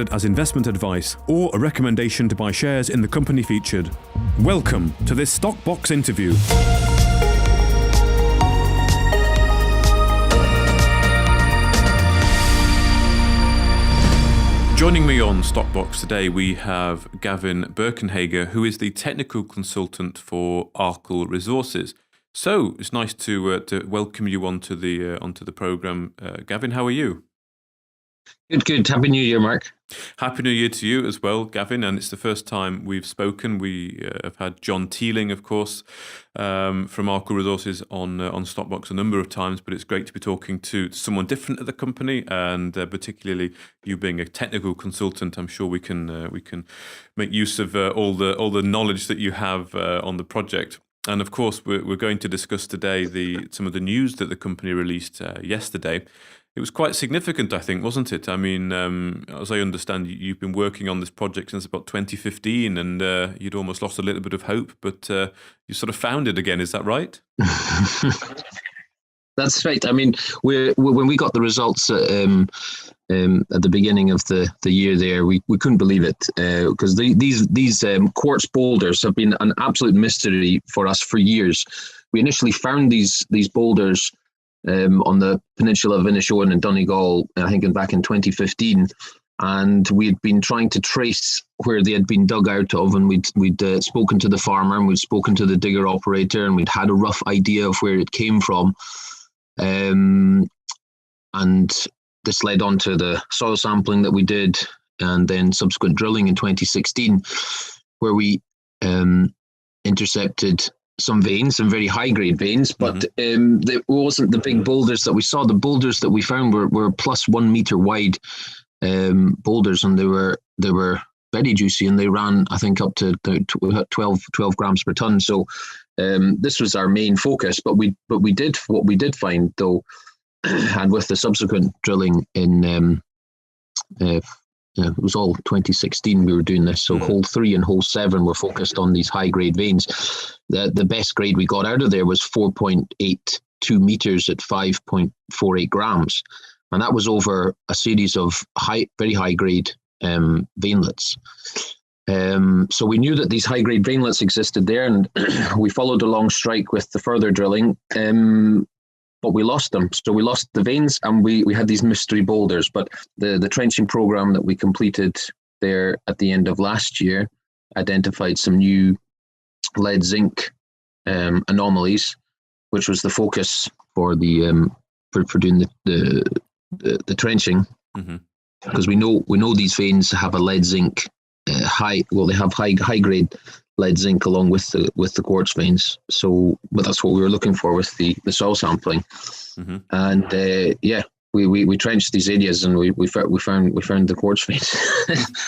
as investment advice or a recommendation to buy shares in the company featured. Welcome to this Stockbox interview. Joining me on Stockbox today, we have Gavin Berkenheger, who is the technical consultant for Arkle Resources. So it's nice to welcome you onto the program, Gavin. How are you? Good. Happy New Year, Mark. Happy New Year to you as well, Gavin. And it's the first time we've spoken. We have had John Teeling, of course, from Arkle Resources on Stockbox a number of times. But it's great to be talking to someone different at the company, and particularly you being a technical consultant. I'm sure we can make use of all the knowledge that you have on the project. And of course, we're going to discuss today some of the news that the company released yesterday. It was quite significant, I think, wasn't it? I mean, as I understand, you've been working on this project since about 2015, and you'd almost lost a little bit of hope, but you sort of found it again. Is that right? That's right. I mean, when we got the results at the beginning of the year there, we couldn't believe it because these quartz boulders have been an absolute mystery for us for years. We initially found these boulders on the peninsula of Inishowen in Donegal, I think back in 2015, and we had been trying to trace where they had been dug out of, and we'd spoken to the farmer, and we'd spoken to the digger operator, and we'd had a rough idea of where it came from, and this led on to the soil sampling that we did, and then subsequent drilling in 2016, where we intercepted some veins, some very high-grade veins, but it wasn't the big boulders that we saw. The boulders that we found were plus 1 meter wide boulders, and they were very juicy, and they ran, I think, up to 12 grams per ton. So this was our main focus. But what we did find, though, and with the subsequent drilling in it was all 2016 we were doing this. So hole 3 and hole 7 were focused on these high grade veins. The best grade we got out of there was 4.82 meters at 5.48 grams. And that was over a series of very high grade veinlets. So we knew that these high grade veinlets existed there, and we followed along strike with the further drilling. But we lost them. So we lost the veins, and we had these mystery boulders. But the trenching program that we completed there at the end of last year identified some new lead zinc anomalies, which was the focus for the for doing the trenching, because we know these veins have a lead zinc they have high grade lead zinc along with the quartz veins. So, but that's what we were looking for with the soil sampling. And we trenched these areas, and we found the quartz veins.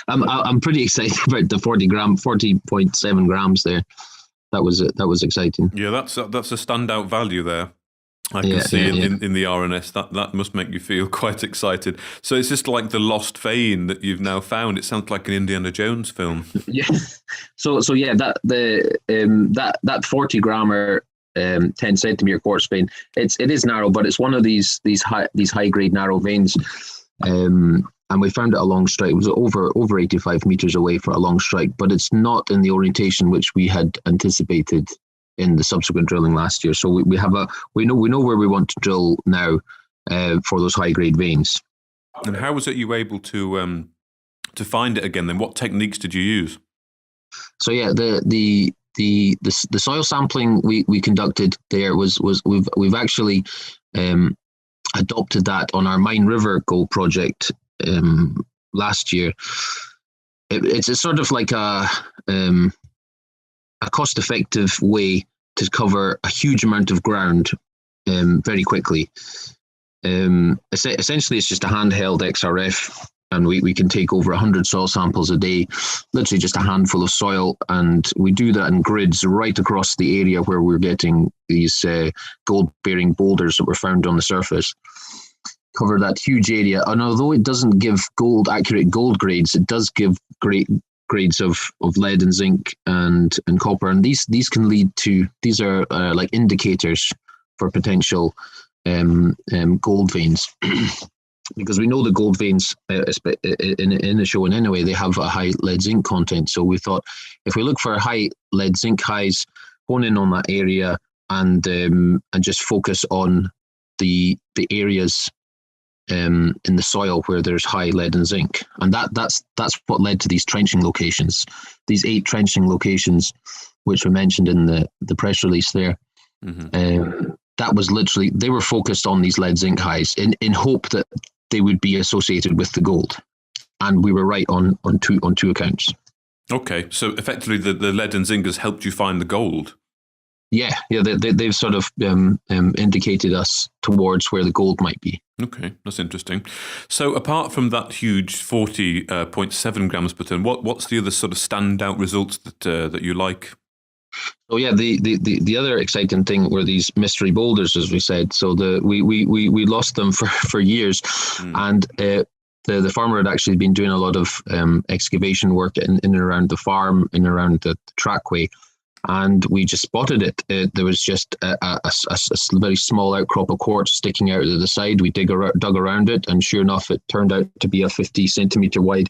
I'm pretty excited about the 40.7 grams there. That was exciting. Yeah, that's a standout value there. I can see in the RNS that must make you feel quite excited. So it's just like the lost vein that you've now found. It sounds like an Indiana Jones film. Yeah. So that 40 grammer 10 centimeter quartz vein, it is narrow, but it's one of these high grade narrow veins. And we found it along strike. It was over 85 meters away for a long strike, but it's not in the orientation which we had anticipated in the subsequent drilling last year. So we know where we want to drill now for those high grade veins. And how was it you were able to find it again? Then what techniques did you use? So the soil sampling we conducted there was we've actually adopted that on our Mine River Gold project last year. It's sort of like a cost-effective way to cover a huge amount of ground very quickly. Essentially, it's just a handheld XRF, and we can take over 100 soil samples a day, literally just a handful of soil, and we do that in grids right across the area where we're getting these gold-bearing boulders that were found on the surface. Cover that huge area, and although it doesn't give accurate gold grades, it does give great grades of lead and zinc and copper, and these can lead to, these are like indicators for potential gold veins. because we know the gold veins in Inishowen anyway, they have a high lead zinc content. So we thought if we look for high lead zinc highs, hone in on that area and just focus on the areas in the soil where there's high lead and zinc, and that's what led to these trenching locations, these 8 trenching locations, which were mentioned in the press release there. That was literally, they were focused on these lead zinc highs in hope that they would be associated with the gold, and we were right on two accounts. Okay, so effectively the lead and zinc has helped you find the gold. Yeah, they've sort of indicated us towards where the gold might be. Okay, that's interesting. So apart from that huge 40.7 grams per ton, what's the other sort of standout results that you like? So yeah, the other exciting thing were these mystery boulders, as we said. So we lost them for years, and the farmer had actually been doing a lot of excavation work in and around the farm, in and around the trackway, and we just spotted it. There was just a very small outcrop of quartz sticking out of the side. We dug around it, and sure enough, it turned out to be a 50 centimeter wide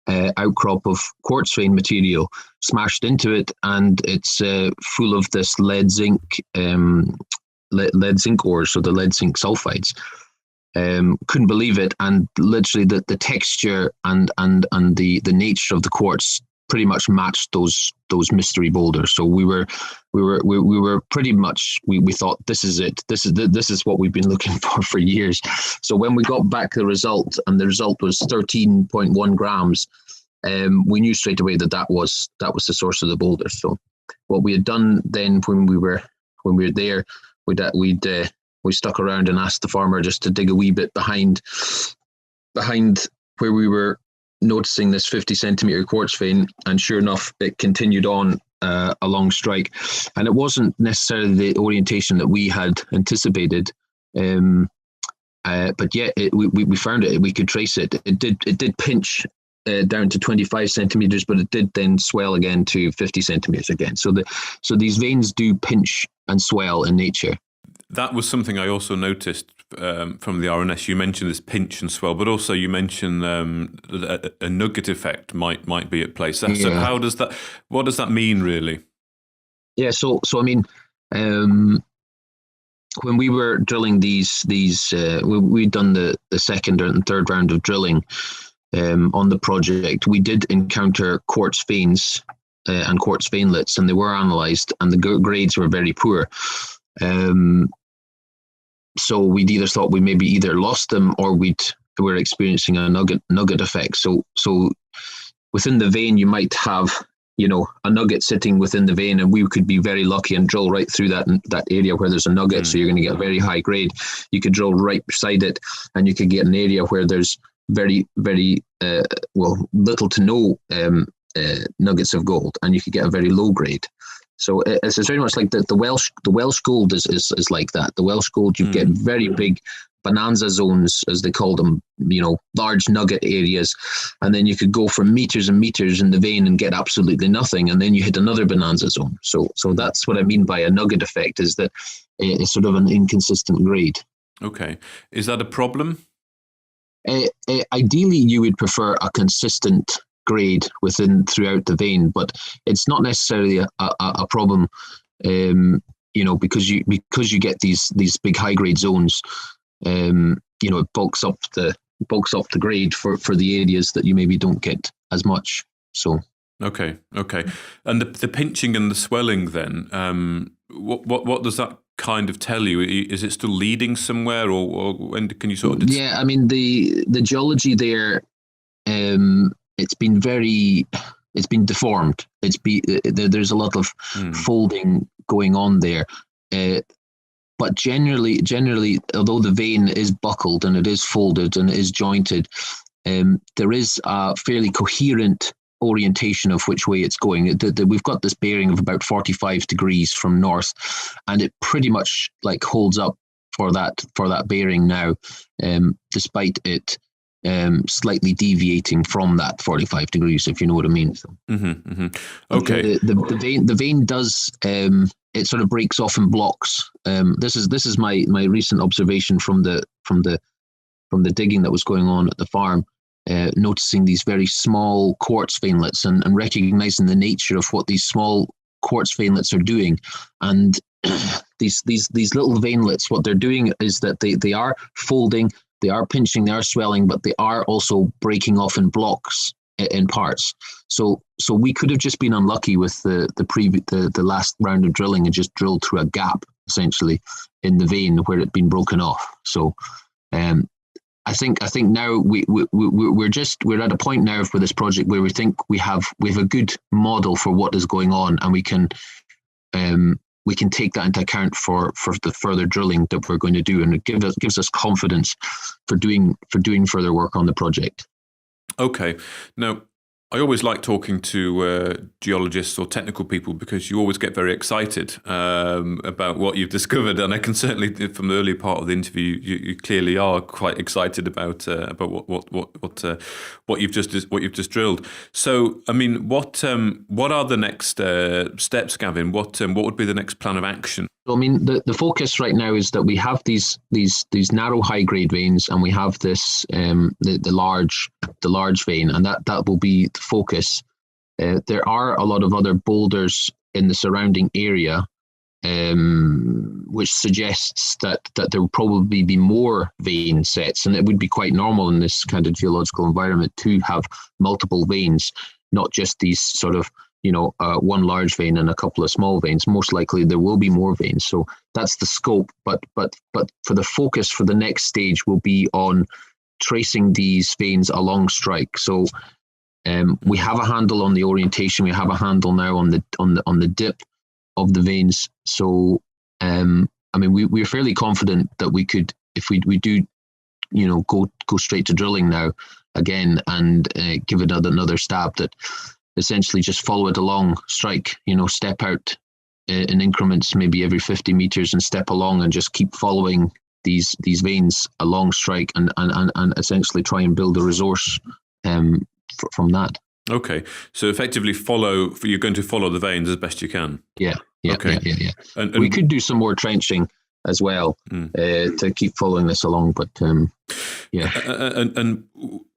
outcrop of quartz vein material smashed into it, and it's full of this lead zinc ores, so the lead zinc sulfides. Couldn't believe it, and literally the texture and the nature of the quartz pretty much matched those mystery boulders. So we were pretty much, we thought this is it. This is what we've been looking for years. So when we got back the result, and the result was 13.1 grams, we knew straight away that was the source of the boulder. So what we had done then when we were there, we stuck around and asked the farmer just to dig a wee bit behind where we were noticing this 50 centimeter quartz vein, and sure enough, it continued on along strike, and it wasn't necessarily the orientation that we had anticipated, but yeah, we found it. We could trace it. It did pinch down to 25 centimeters, but it did then swell again to 50 centimeters again. So these veins do pinch and swell in nature. That was something I also noticed from the RNS. You mentioned this pinch and swell, but also you mentioned a nugget effect might be at play. So how does that? What does that mean, really? Yeah. So I mean, when we were drilling these, we'd done the second and third round of drilling on the project. We did encounter quartz veins and quartz veinlets, and they were analysed, and the grades were very poor. So we'd either thought we maybe either lost them, or we were experiencing a nugget effect. So within the vein, you might have, a nugget sitting within the vein, and we could be very lucky and drill right through that area where there's a nugget. So you're going to get a very high grade. You could drill right beside it, and you could get an area where there's very, very little to no nuggets of gold, and you could get a very low grade. So it's very much like the Welsh gold is like that. The Welsh gold, you get very big bonanza zones, as they call them, large nugget areas, and then you could go for meters and meters in the vein and get absolutely nothing, and then you hit another bonanza zone. So that's what I mean by a nugget effect, is that it's sort of an inconsistent grade. Okay, is that a problem? Ideally, you would prefer a consistent grade throughout the vein, but it's not necessarily a problem, because you get these big high grade zones. It bulks up the grade for the areas that you maybe don't get as much. So okay, and the pinching and the swelling then, what does that kind of tell you? Is it still leading somewhere, or when can you sort of? Yeah, I mean the geology there, it's been deformed. There's a lot of folding going on there, but generally, although the vein is buckled and it is folded and it is jointed, there is a fairly coherent orientation of which way it's going. We've got this bearing of about 45 degrees from north, and it pretty much holds up for that bearing now, despite it slightly deviating from that 45 degrees, if you know what I mean. So, okay. The vein does it sort of breaks off in blocks. This is my recent observation from the the digging that was going on at the farm, noticing these very small quartz veinlets and recognizing the nature of what these small quartz veinlets are doing. And these little veinlets, what they're doing is that they are folding, they are pinching, they are swelling, but they are also breaking off in blocks, in parts. So we could have just been unlucky with the last round of drilling and just drilled through a gap essentially in the vein where it'd been broken off. So I think now we're at a point now for this project where we think we have a good model for what is going on, and we can take that into account for the further drilling that we're going to do, and it gives us confidence for doing further work on the project. Okay. Now, I always like talking to geologists or technical people because you always get very excited about what you've discovered, and I can certainly, from the early part of the interview, you clearly are quite excited about what you've just drilled. So, I mean, what are the next steps, Gavin? What would be the next plan of action? So, I mean, the focus right now is that we have these narrow high grade veins, and we have this the large vein, and that will be the focus. There are a lot of other boulders in the surrounding area, which suggests that there will probably be more vein sets, and it would be quite normal in this kind of geological environment to have multiple veins, not just these sort of one large vein and a couple of small veins. Most likely there will be more veins. So that's the scope. But for the focus for the next stage will be on tracing these veins along strike. So we have a handle on the orientation. We have a handle now on the dip of the veins. So I mean, we're fairly confident that we could, if we do, go straight to drilling now again and give it another stab, that essentially just follow it along strike, step out in increments, maybe every 50 meters, and step along and just keep following these veins along strike and essentially try and build a resource from that. Okay, so effectively you're going to follow the veins as best you can. Yeah. Okay. Yeah. And we could do some more trenching as well to keep following this along, but yeah. And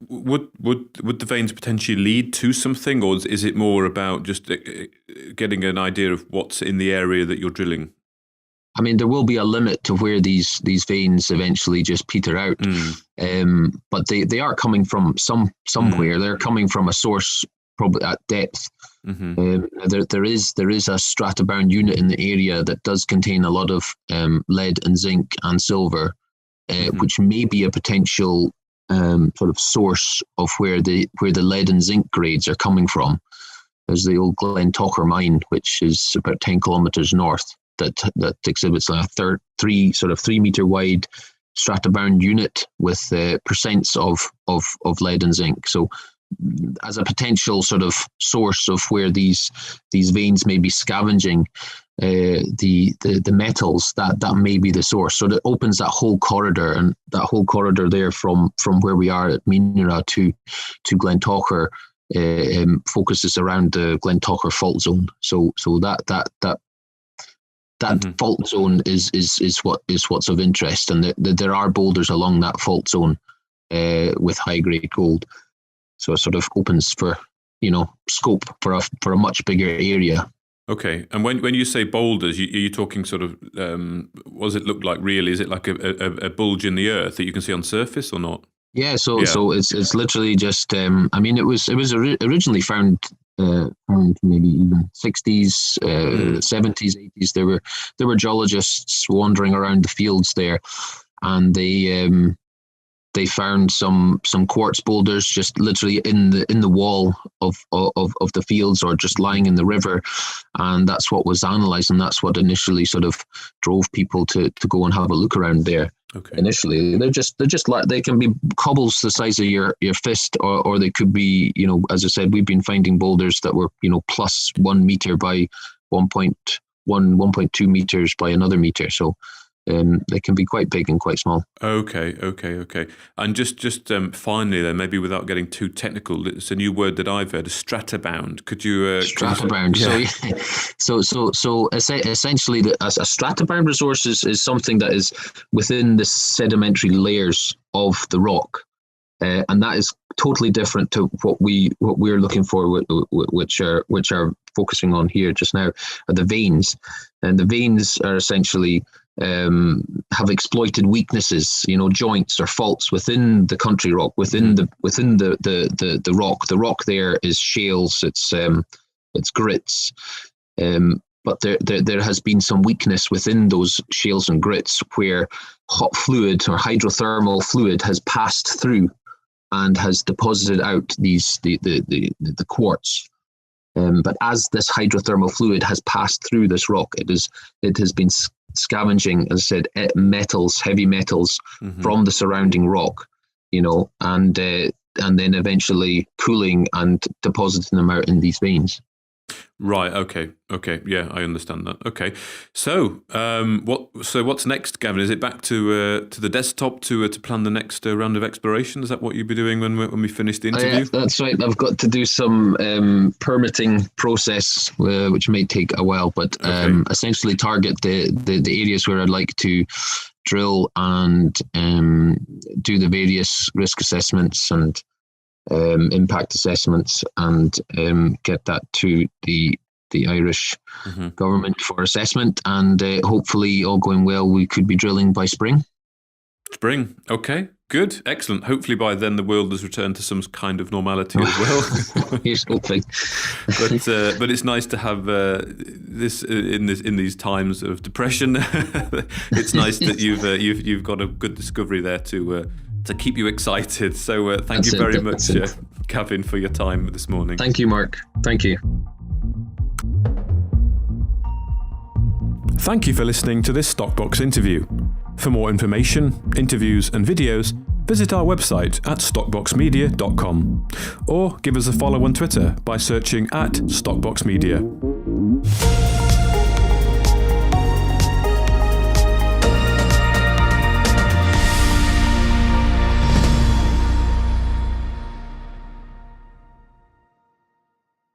would the veins potentially lead to something, or is it more about just getting an idea of what's in the area that you're drilling? I mean, there will be a limit to where these veins eventually just peter out, but they are coming from somewhere. They're coming from a source probably at depth. There is a stratabound unit in the area that does contain a lot of lead and zinc and silver, which may be a potential sort of source of where the lead and zinc grades are coming from. There's the old Glen Tocher mine, which is about 10 kilometers north, that exhibits a 3 meter wide stratabound unit with percents of lead and zinc. So as a potential sort of source of where these veins may be scavenging the metals, that may be the source. So that opens that whole corridor, and that whole corridor there from where we are at Meenera to Glen Tocher focuses around the Glen Tocher fault zone. So that fault zone is what's of interest, and there are boulders along that fault zone with high grade gold. So it sort of opens for scope for a much bigger area. Okay, and when you say boulders, are you talking sort of what does it look like really? Is it like a bulge in the earth that you can see on surface or not? Yeah, so it's literally just I mean, it was originally found maybe even 60s, 70s, 80s. There were geologists wandering around the fields there, and they found some quartz boulders just literally in the wall of the fields, or just lying in the river, and that's what was analysed, and that's what initially sort of drove people to go and have a look around there. Okay. Initially, they're just like, they can be cobbles the size of your fist, or they could be, as I said, we've been finding boulders that were plus 1 meter by 1.2 meters by another meter. So they can be quite big and quite small. Okay. And just finally, then, maybe without getting too technical, it's a new word that I've heard: stratabound. Could you? Stratabound. Yeah. So essentially, a stratabound resource is something that is within the sedimentary layers of the rock, and that is totally different to what we're looking for, which are focusing on here just now, are the veins, and the veins are essentially have exploited weaknesses, joints or faults within the country rock, within the rock. The rock there is shales, it's grits, but there has been some weakness within those shales and grits where hot fluid or hydrothermal fluid has passed through and has deposited out the quartz. But as this hydrothermal fluid has passed through this rock, it has been scavenging, as I said, heavy metals from the surrounding rock, and then eventually cooling and depositing them out in these veins. Right. Okay. Yeah, I understand that. Okay. So, what's next, Gavin? Is it back to the desktop to plan the next round of exploration? Is that what you'll be doing when we finish the interview? That's right. I've got to do some permitting process, which may take a while, but essentially target the areas where I'd like to drill and do the various risk assessments and impact assessments, and get that to the Irish government for assessment, and hopefully, all going well, we could be drilling by spring. Okay, good, excellent. Hopefully by then the world has returned to some kind of normality as well. Here's hoping. But it's nice to have this in these times of depression. It's nice that you've got a good discovery there to keep you excited. So thank you very much, Gavin, for your time this morning. Thank you, Mark. Thank you. Thank you for listening to this Stockbox interview. For more information, interviews and videos, visit our website at stockboxmedia.com or give us a follow on Twitter by searching @StockboxMedia.